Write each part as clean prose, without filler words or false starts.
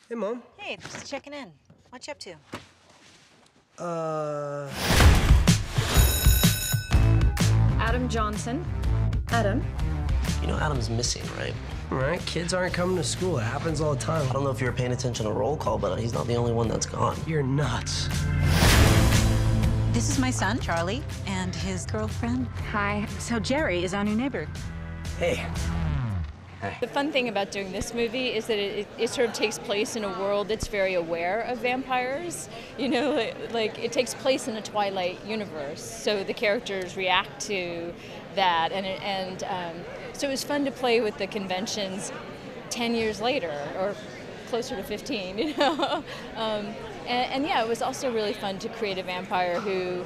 Hey, Mom. Hey, just checking in. What you up to? Adam Johnson. Adam? You know Adam's missing, right? Right, kids aren't coming to school. It happens all the time. I don't know if you were paying attention to roll call, but he's not the only one that's gone. You're nuts. This is my son, Charlie, and his girlfriend. Hi. So Jerry is our new neighbor. Hey. The fun thing about doing this movie is that it sort of takes place in a world that's very aware of vampires. You know, like it takes place in a Twilight universe, so the characters react to that, and so it was fun to play with the conventions 10 years later, or closer to 15, you know. And yeah, it was also really fun to create a vampire who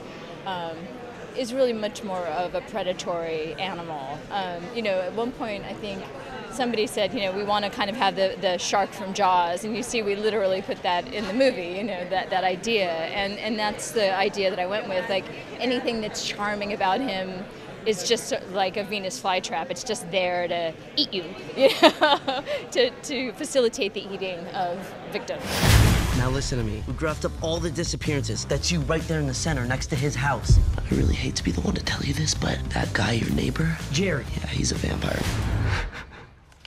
is really much more of a predatory animal. You know, at one point, I think somebody said, you know, we want to kind of have the shark from Jaws, and you see we literally put that in the movie, you know, that idea, and that's the idea that I went with. Like, anything that's charming about him is just like a Venus flytrap. It's just there to eat you, you know, to facilitate the eating of victims. Now listen to me. We graphed up all the disappearances. That's you right there in the center next to his house. I really hate to be the one to tell you this, but that guy, your neighbor? Jerry. Yeah, he's a vampire.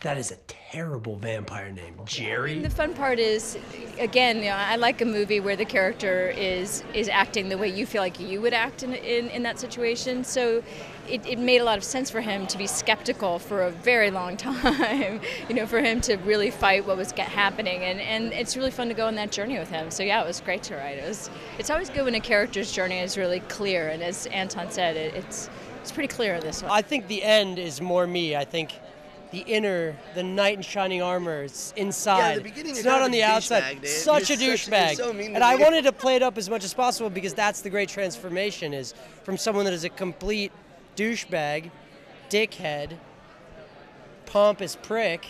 That is a terrible vampire name. Jerry? The fun part is, again, you know, I like a movie where the character is acting the way you feel like you would act in that situation. So it made a lot of sense for him to be skeptical for a very long time, you know, for him to really fight what was happening. And it's really fun to go on that journey with him. So yeah, it was great to write. It's always good when a character's journey is really clear. And as Anton said, it's pretty clear in this one. I think the end is more me. I think the inner, the knight in shining armor, it's inside. Yeah, in the beginning, it's you're not kind on of the a outside. douchebag, Such a douchebag. You're so mean to And I me. wanted to play it up as much as possible because that's the great transformation, is from someone that is a complete douchebag, dickhead, pompous prick,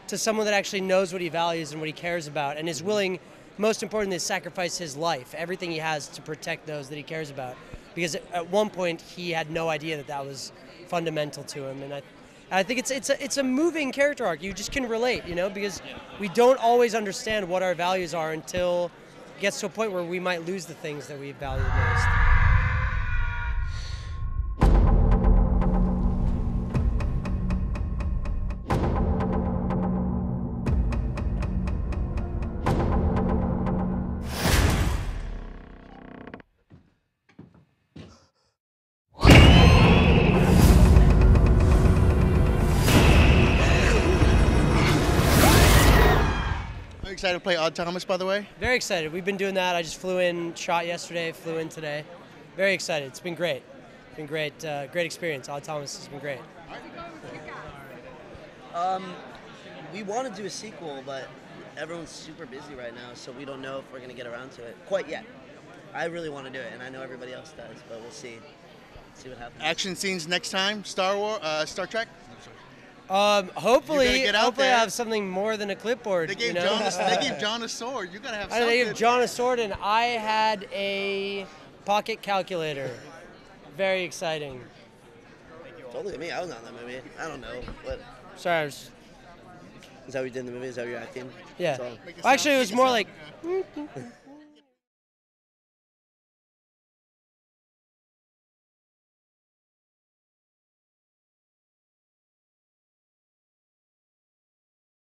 to someone that actually knows what he values and what he cares about and is willing, most importantly, to sacrifice his life, everything he has, to protect those that he cares about. Because at one point he had no idea that that was fundamental to him, and I think it's a moving character arc. You just can relate, you know, because we don't always understand what our values are until it gets to a point where we might lose the things that we value most. Are you excited to play Odd Thomas, by the way? Very excited. We've been doing that. I just flew in, shot yesterday, flew in today. Very excited. It's been great. It's been great. Great experience. Odd Thomas has been great. We want to do a sequel, but everyone's super busy right now, so we don't know if we're going to get around to it quite yet. I really want to do it, and I know everybody else does, but we'll see. See what happens. Action scenes next time? Star Trek? Hopefully, You gotta get out hopefully I there. have something more than a clipboard. They gave, you know? they gave John a sword. You gotta have I something. gave John a sword, and I had a pocket calculator. Very exciting. Totally me. I was not in that movie. I don't know. What? Sorry, I was, Is that what you did in the movie? Is that what you're acting? yeah. That's all. Actually, it was more like.